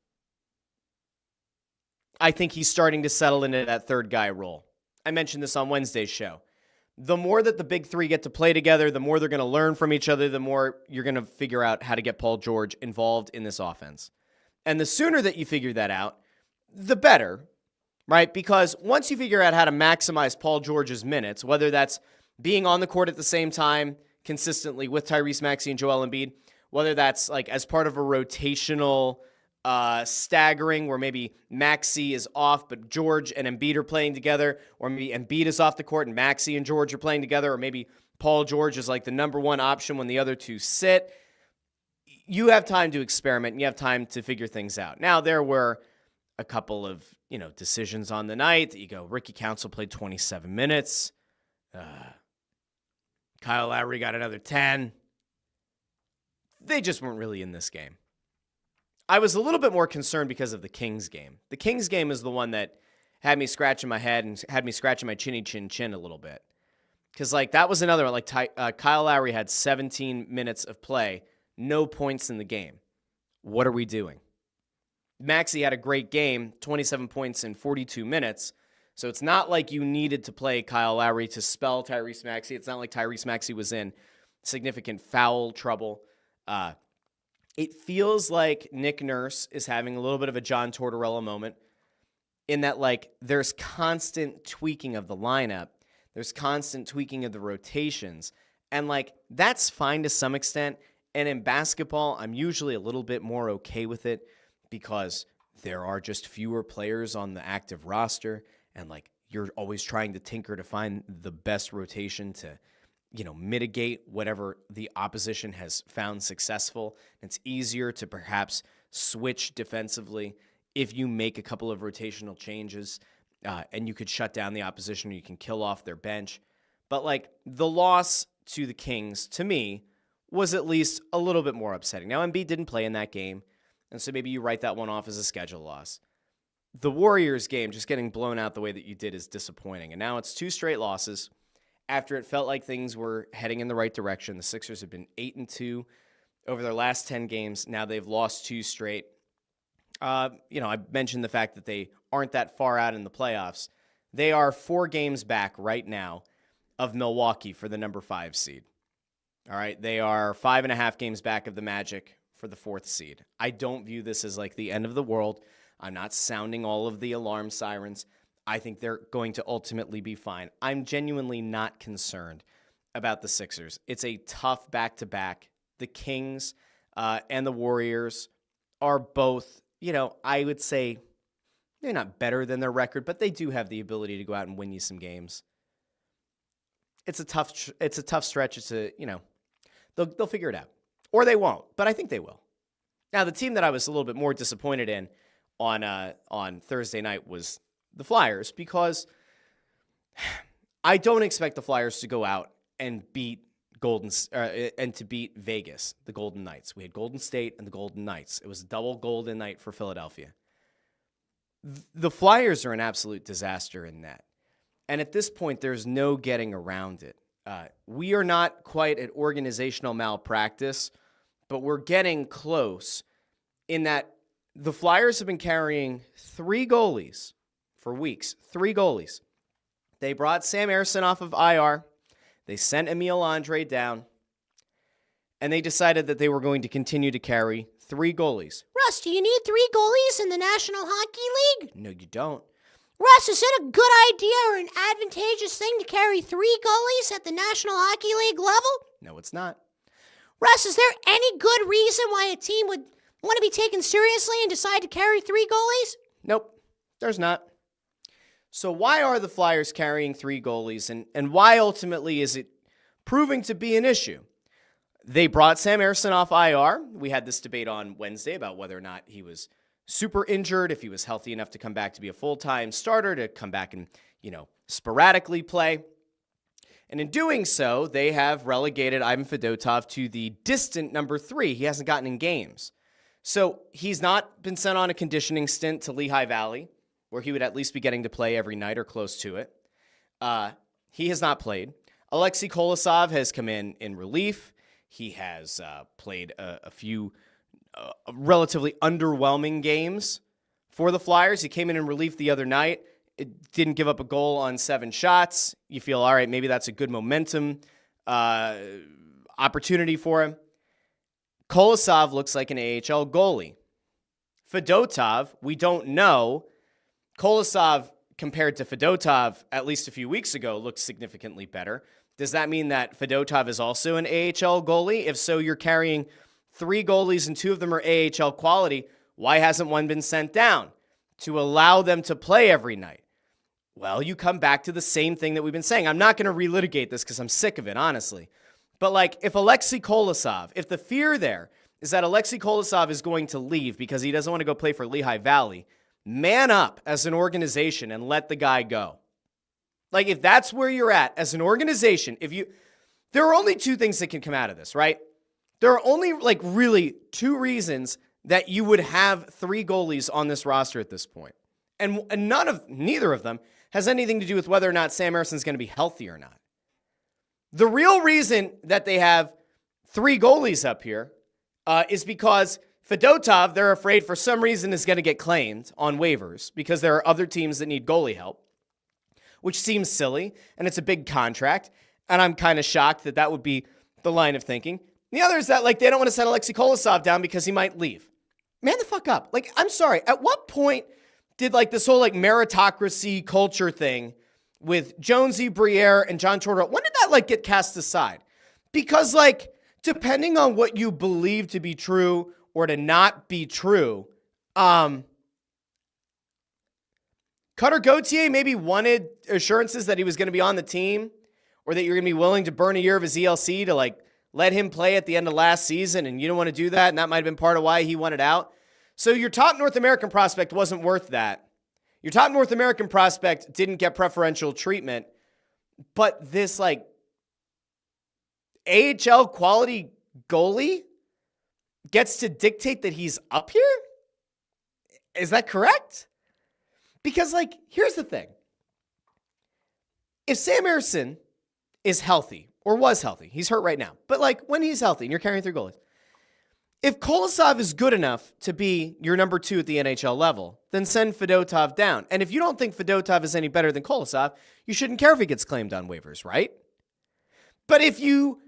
I think he's starting to settle into that third guy role. I mentioned this on Wednesday's show. The more that the big three get to play together, the more they're going to learn from each other, the more you're going to figure out how to get Paul George involved in this offense. And the sooner that you figure that out, the better, right? Because once you figure out how to maximize Paul George's minutes, whether that's being on the court at the same time consistently with Tyrese Maxey and Joel Embiid, whether that's like as part of a rotational staggering where maybe Maxey is off, but George and Embiid are playing together, or maybe Embiid is off the court and Maxey and George are playing together, or maybe Paul George is like the number one option when the other two sit. You have time to experiment and you have time to figure things out. Now, there were a couple of, decisions on the night that you go, Ricky Council played 27 minutes. Kyle Lowry got another 10. They just weren't really in this game. I was a little bit more concerned because of the Kings game. The Kings game is the one that had me scratching my head and had me scratching my chinny chin a little bit. Because, that was another one. Kyle Lowry had 17 minutes of play, no points in the game. What are we doing? Maxey had a great game, 27 points in 42 minutes. So it's not like you needed to play Kyle Lowry to spell Tyrese Maxey. It's not like Tyrese Maxey was in significant foul trouble. It feels like Nick Nurse is having a little bit of a John Tortorella moment in that, there's constant tweaking of the lineup. There's constant tweaking of the rotations. And, that's fine to some extent. And in basketball, I'm usually a little bit more okay with it because there are just fewer players on the active roster. And, you're always trying to tinker to find the best rotation to mitigate whatever the opposition has found successful. It's easier to perhaps switch defensively if you make a couple of rotational changes and you could shut down the opposition or you can kill off their bench. But the loss to the Kings, to me, was at least a little bit more upsetting. Now, Embiid didn't play in that game, and so maybe you write that one off as a schedule loss. The Warriors game, just getting blown out the way that you did, is disappointing. And now it's 2 straight losses. After it felt like things were heading in the right direction, the Sixers have been 8-2 over their last 10 games. Now they've lost 2 straight. I mentioned the fact that they aren't that far out in the playoffs. They are 4 games back right now of Milwaukee for the number 5 seed. All right, they are 5.5 games back of the Magic for the 4th seed. I don't view this as the end of the world. I'm not sounding all of the alarm sirens. I think they're going to ultimately be fine. I'm genuinely not concerned about the Sixers. It's a tough back-to-back. The Kings and the Warriors are both, I would say they're not better than their record, but they do have the ability to go out and win you some games. It's a tough stretch. It's they'll figure it out. Or they won't, but I think they will. Now, the team that I was a little bit more disappointed in on Thursday night was the Flyers, because I don't expect the Flyers to go out and beat beat Vegas, the Golden Knights. We had Golden State and the Golden Knights. It was a double Golden Night for Philadelphia. The Flyers are an absolute disaster in that. And at this point, there's no getting around it. We are not quite at organizational malpractice, but we're getting close in that the Flyers have been carrying 3 goalies for weeks. 3 goalies. They brought Sam Ersson off of IR. They sent Emil Andre down. And they decided that they were going to continue to carry 3 goalies. Russ, do you need 3 goalies in the National Hockey League? No, you don't. Russ, is it a good idea or an advantageous thing to carry 3 goalies at the National Hockey League level? No, it's not. Russ, is there any good reason why a team would want to be taken seriously and decide to carry 3 goalies? Nope, there's not. So why are the Flyers carrying 3 goalies, and why ultimately is it proving to be an issue? They brought Sam Ersson off IR. We had this debate on Wednesday about whether or not he was super injured, if he was healthy enough to come back to be a full-time starter, to come back and, sporadically play. And in doing so, they have relegated Ivan Fedotov to the distant number 3. He hasn't gotten in games. So he's not been sent on a conditioning stint to Lehigh Valley, where he would at least be getting to play every night or close to it. He has not played. Alexei Kolosov has come in relief. He has played a few relatively underwhelming games for the Flyers. He came in relief the other night. It didn't give up a goal on 7 shots. You feel, all right, maybe that's a good momentum opportunity for him. Kolosov looks like an AHL goalie. Fedotov, we don't know. Kolosov, compared to Fedotov at least a few weeks ago, looks significantly better. Does that mean that Fedotov is also an AHL goalie? If so, you're carrying 3 goalies and 2 of them are AHL quality. Why hasn't one been sent down? To allow them to play every night. Well, you come back to the same thing that we've been saying. I'm not going to relitigate this because I'm sick of it, honestly. But if Alexei Kolosov, if the fear there is that Alexei Kolosov is going to leave because he doesn't want to go play for Lehigh Valley, man up as an organization and let the guy go. If that's where you're at as an organization, there are only 2 things that can come out of this, right? There are only really 2 reasons that you would have 3 goalies on this roster at this point. And neither of them has anything to do with whether or not Sam Ersson's going to be healthy or not. The real reason that they have 3 goalies up here is because Fedotov, they're afraid for some reason is going to get claimed on waivers because there are other teams that need goalie help, which seems silly, and it's a big contract, and I'm kind of shocked that would be the line of thinking. The other is that they don't want to send Alexei Kolosov down because he might leave. Man the fuck up. I'm sorry, at what point did this whole meritocracy culture thing with Jonesy, Briere, and John Tortorella, when did that get cast aside? Because depending on what you believe to be true or to not be true, Cutter Gauthier maybe wanted assurances that he was going to be on the team or that you're going to be willing to burn a year of his ELC to let him play at the end of last season, and you don't want to do that, and that might have been part of why he wanted out. So your top North American prospect wasn't worth that. Your top North American prospect didn't get preferential treatment, but this AHL quality goalie gets to dictate that he's up here? Is that correct? Because here's the thing. If Sam Ersson is healthy, or was healthy, he's hurt right now, but when he's healthy and you're carrying 3 goalies, if Kolosov is good enough to be your number 2 at the NHL level, then send Fedotov down. And if you don't think Fedotov is any better than Kolosov, you shouldn't care if he gets claimed on waivers, right? But if you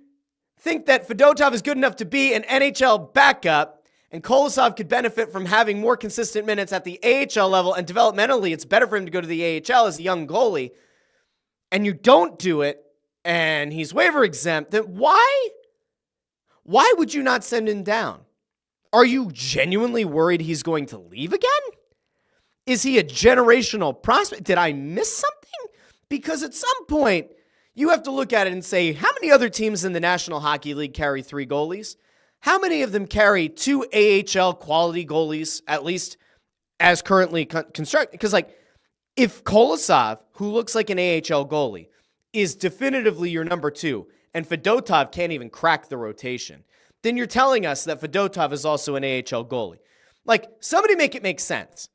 think that Fedotov is good enough to be an NHL backup and Kolosov could benefit from having more consistent minutes at the AHL level and developmentally it's better for him to go to the AHL as a young goalie, and you don't do it and he's waiver exempt, then why would you not send him down? Are you genuinely worried he's going to leave again? Is he a generational prospect? Did I miss something? Because at some point, you have to look at it and say, how many other teams in the National Hockey League carry 3 goalies? How many of them carry 2 AHL quality goalies, at least as currently constructed. Because, like, if Kolosov, who looks like an AHL goalie, is definitively your number 2, and Fedotov can't even crack the rotation, then you're telling us that Fedotov is also an AHL goalie. Like, somebody make it make sense.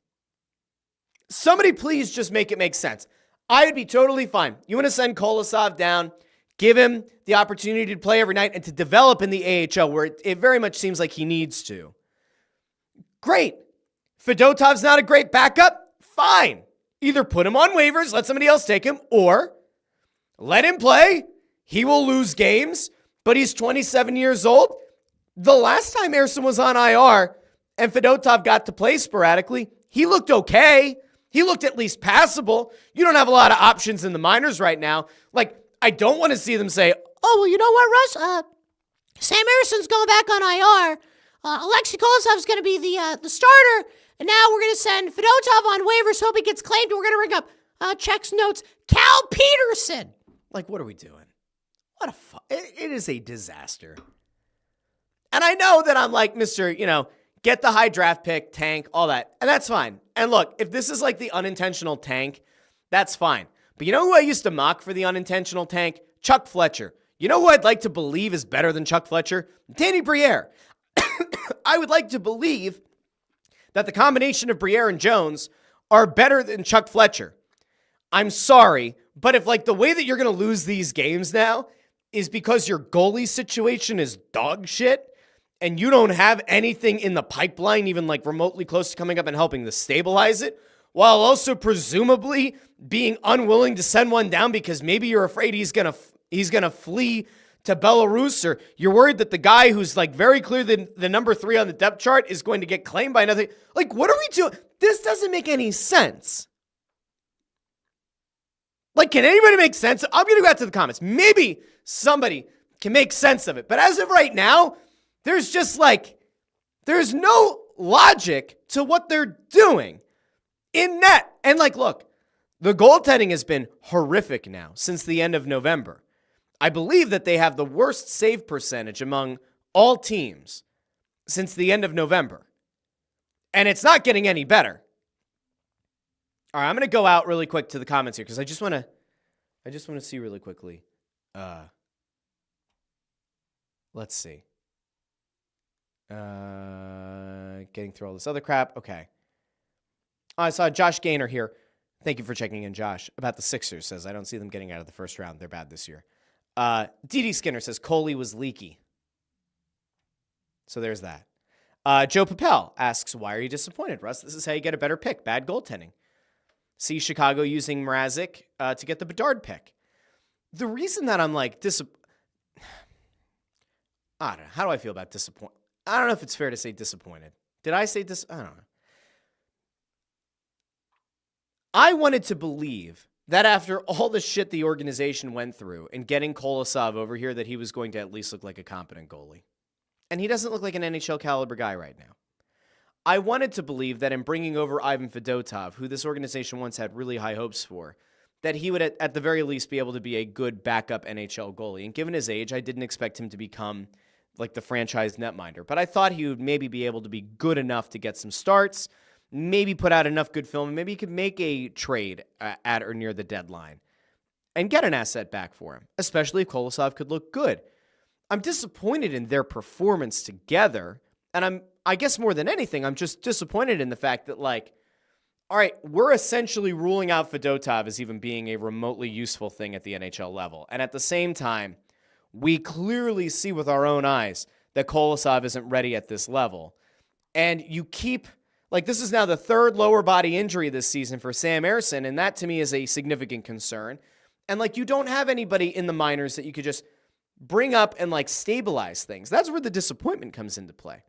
Somebody please just make it make sense. I would be totally fine. You want to send Kolosov down, give him the opportunity to play every night and to develop in the AHL where it very much seems like he needs to. Great. Fedotov's not a great backup? Fine. Either put him on waivers, let somebody else take him, or let him play. He will lose games, but he's 27 years old. The last time Ersin was on IR and Fedotov got to play sporadically, he looked okay. He looked at least passable. You don't have a lot of options in the minors right now. Like, I don't want to see them say, Oh, well, you know what, Russ? Sam Erson's going back on IR. Alexei Kolosov's going to be the starter. And now we're going to send Fedotov on waivers, hope he gets claimed. We're going to ring up checks notes Cal Peterson. like, what are we doing? What a it is a disaster. And I know that I'm like, Mr., get the high draft pick, tank, all that. And that's fine. And look, if this is like the unintentional tank, that's fine. But you know who I used to mock for the unintentional tank? Chuck Fletcher. You know who I'd like to believe is better than Chuck Fletcher? Danny Briere. I would like to believe that the combination of Briere and Jones are better than Chuck Fletcher. I'm sorry, but if like the way that you're going to lose these games now is because your goalie situation is dog shit, and you don't have anything in the pipeline, even like remotely close to coming up and helping to stabilize it, while also presumably being unwilling to send one down because maybe you're afraid he's gonna flee to Belarus, or you're worried that the guy who's like very clear the number 3 on the depth chart is going to get claimed by another. Like, what are we doing? This doesn't make any sense. Like, can anybody make sense? I'm going to go out to the comments. Maybe somebody can make sense of it. But as of right now, there's no logic to what they're doing in net. And like, look, the goaltending has been horrific now since the end of November. I believe that they have the worst save percentage among all teams since the end of November. And it's not getting any better. All right, I'm going to go out really quick to the comments here because I just want to see really quickly. Let's see. Getting through all this other crap. Okay. I saw Josh Gaynor here. Thank you for checking in, Josh. About the Sixers, says, I don't see them getting out of the first round. They're bad this year. D.D. Skinner says, Coley was leaky. So there's that. Joe Papel asks, why are you disappointed, Russ? This is how you get a better pick. Bad goaltending. See Chicago using Mrazek to get the Bedard pick. The reason that I'm like I don't know. How do I feel about disappointed? I don't know if it's fair to say disappointed. Did I say I don't know. I wanted to believe that after all the shit the organization went through in getting Kolosov over here, that he was going to at least look like a competent goalie. And he doesn't look like an NHL caliber guy right now. I wanted to believe that in bringing over Ivan Fedotov, who this organization once had really high hopes for, that he would at the very least be able to be a good backup NHL goalie. And given his age, I didn't expect him to become like the franchise netminder. But I thought he would maybe be able to be good enough to get some starts, maybe put out enough good film, and maybe he could make a trade at or near the deadline and get an asset back for him, especially if Kolosov could look good. I'm disappointed in their performance together, and I guess more than anything, I'm just disappointed in the fact that, like, all right, we're essentially ruling out Fedotov as even being a remotely useful thing at the NHL level. And at the same time, we clearly see with our own eyes that Kolosov isn't ready at this level. And you keep, like, this is now the 3rd lower body injury this season for Sam Ersson, and that to me is a significant concern. And, like, you don't have anybody in the minors that you could just bring up and, like, stabilize things. That's where the disappointment comes into play.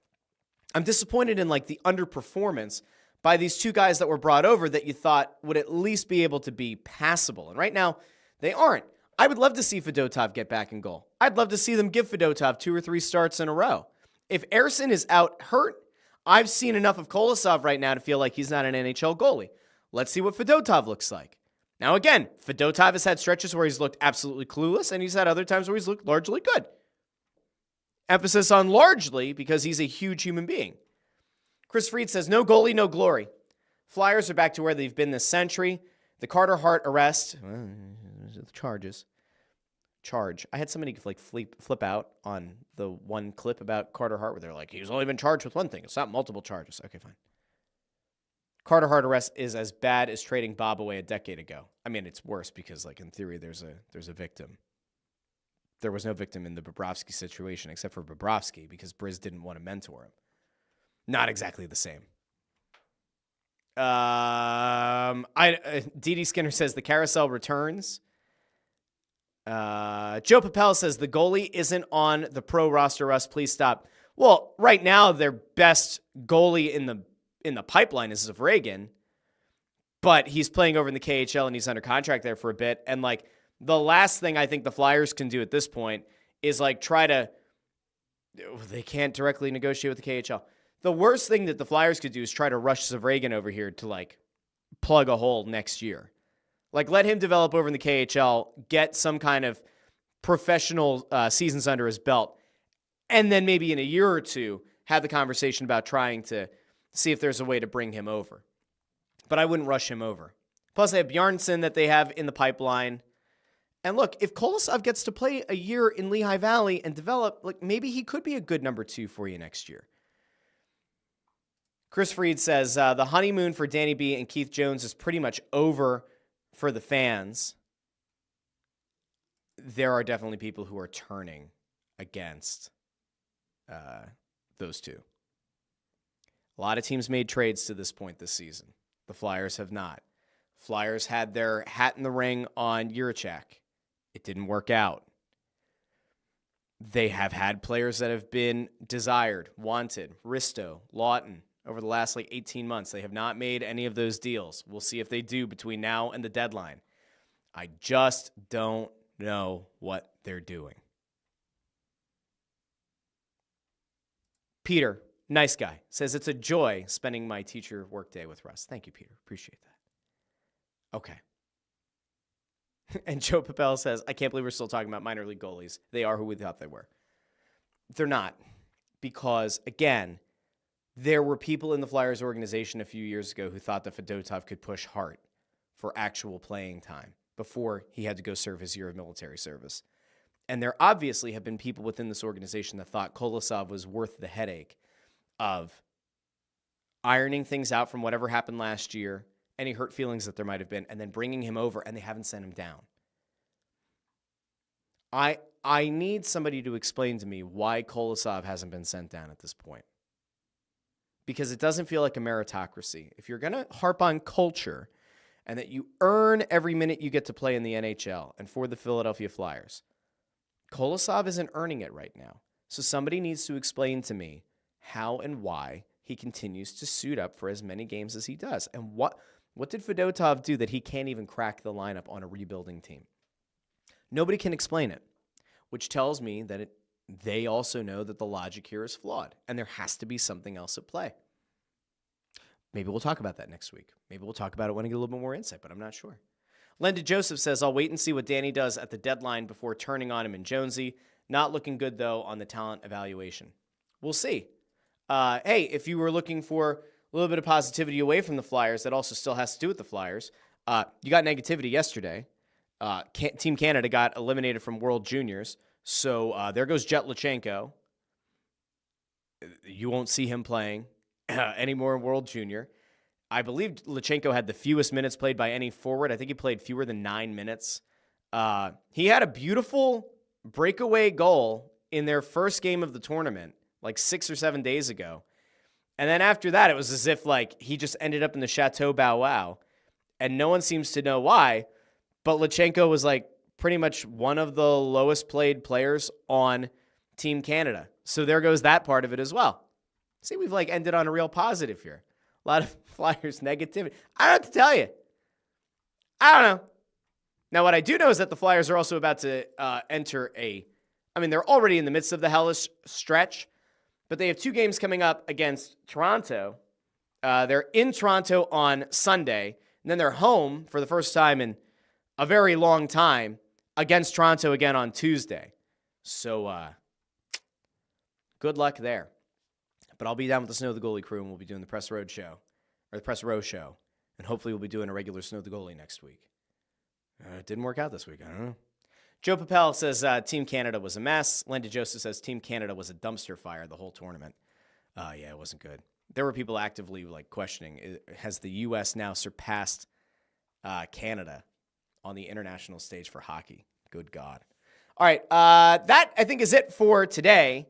I'm disappointed in, like, the underperformance by these two guys that were brought over that you thought would at least be able to be passable. And right now, they aren't. I would love to see Fedotov get back in goal. I'd love to see them give Fedotov 2 or 3 starts in a row. If Ersson is out hurt, I've seen enough of Kolosov right now to feel like he's not an NHL goalie. Let's see what Fedotov looks like. Now again, Fedotov has had stretches where he's looked absolutely clueless, and he's had other times where he's looked largely good. Emphasis on largely because he's a huge human being. Chris Freed says, no goalie, no glory. Flyers are back to where they've been this century. The Carter Hart arrest, charge. I had somebody like flip out on the one clip about Carter Hart where they're like, he's only been charged with one thing. It's not multiple charges. Okay, fine. Carter Hart arrest is as bad as trading Bob away a decade ago. I mean, it's worse because, like, in theory, there's a victim. There was no victim in the Bobrovsky situation except for Bobrovsky because Briz didn't want to mentor him. Not exactly the same. D.D. Skinner says the carousel returns. Joe Papel says the goalie isn't on the pro roster. Russ, please stop. Well, right now their best goalie in the pipeline is Zavragan, but he's playing over in the KHL and he's under contract there for a bit. And like the last thing I think the Flyers can do at this point is like try to. They can't directly negotiate with the KHL. The worst thing that the Flyers could do is try to rush Zavragan over here to like plug a hole next year. Like let him develop over in the KHL, get some kind of professional seasons under his belt, and then maybe in a year or two have the conversation about trying to see if there's a way to bring him over. But I wouldn't rush him over. Plus, they have Bjarnason that they have in the pipeline. And look, if Kolosov gets to play a year in Lehigh Valley and develop, like maybe he could be a good number 2 for you next year. Chris Freed says, the honeymoon for Danny B and Keith Jones is pretty much over for the fans. There are definitely people who are turning against those two. A lot of teams made trades to this point this season. The Flyers have not. Flyers had their hat in the ring on Jiricek. It didn't work out. They have had players that have been desired, wanted, Risto, Lawton, over the last 18 months. They have not made any of those deals. We'll see if they do between now and the deadline. I just don't know what they're doing. Peter, nice guy, says it's a joy spending my teacher workday with Russ. Thank you, Peter. Appreciate that. Okay. And Joe Papel says, I can't believe we're still talking about minor league goalies. They are who we thought they were. They're not. Because, again, there were people in the Flyers organization a few years ago who thought that Fedotov could push Hart for actual playing time before he had to go serve his year of military service. And there obviously have been people within this organization that thought Kolosov was worth the headache of ironing things out from whatever happened last year, any hurt feelings that there might have been, and then bringing him over, and they haven't sent him down. I need somebody to explain to me why Kolosov hasn't been sent down at this point. Because it doesn't feel like a meritocracy. If you're going to harp on culture and that you earn every minute you get to play in the NHL and for the Philadelphia Flyers, Kolosov isn't earning it right now. So somebody needs to explain to me how and why he continues to suit up for as many games as he does. And what did Fedotov do that he can't even crack the lineup on a rebuilding team? Nobody can explain it, which tells me that they also know that the logic here is flawed, and there has to be something else at play. Maybe we'll talk about that next week. Maybe we'll talk about it when I get a little bit more insight, but I'm not sure. Linda Joseph says, I'll wait and see what Danny does at the deadline before turning on him and Jonesy. Not looking good, though, on the talent evaluation. We'll see. Hey, if you were looking for a little bit of positivity away from the Flyers, that also still has to do with the Flyers. You got negativity yesterday. Team Canada got eliminated from World Juniors. So there goes Jet Lachenko. You won't see him playing anymore in World Junior. I believe Lachenko had the fewest minutes played by any forward. I think he played fewer than 9 minutes. He had a beautiful breakaway goal in their first game of the tournament, like 6 or 7 days ago. And then after that, it was as if like he just ended up in the Chateau Bow Wow. And no one seems to know why. But Lachenko was like pretty much one of the lowest played players on Team Canada. So there goes that part of it as well. See, we've like ended on a real positive here. A lot of Flyers negativity. I don't know what to tell you. I don't know. Now, what I do know is that the Flyers are also about to enter they're already in the midst of the hellish stretch, but they have 2 games coming up against Toronto. They're in Toronto on Sunday, and then they're home for the first time in a very long time against Toronto again on Tuesday. So good luck there. But I'll be down with the Snow the Goalie crew, and we'll be doing the Press Road Show or the Press Row Show. And hopefully we'll be doing a regular Snow the Goalie next week. It didn't work out this week. I don't know. Joe Papel says Team Canada was a mess. Linda Joseph says Team Canada was a dumpster fire the whole tournament. Yeah, it wasn't good. There were people actively questioning, has the U.S. now surpassed Canada on the international stage for hockey? Good God. All right, that I think is it for today.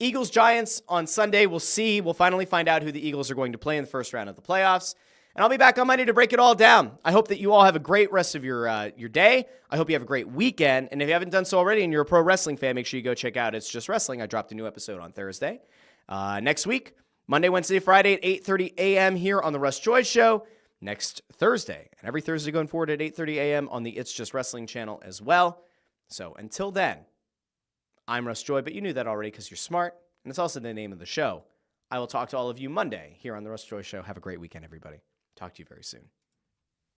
Eagles-Giants on Sunday. We'll see. We'll finally find out who the Eagles are going to play in the first round of the playoffs. And I'll be back on Monday to break it all down. I hope that you all have a great rest of your day. I hope you have a great weekend. And if you haven't done so already and you're a pro wrestling fan, make sure you go check out It's Just Wrestling. I dropped a new episode on Thursday. Next week, Monday, Wednesday, Friday at 8:30 a.m. here on the Russ Joy Show. Next Thursday, and every Thursday going forward at 8:30 a.m. on the It's Just Wrestling channel as well. So until then, I'm Russ Joy, but you knew that already because you're smart, and it's also the name of the show. I will talk to all of you Monday here on the Russ Joy Show. Have a great weekend, everybody. Talk to you very soon.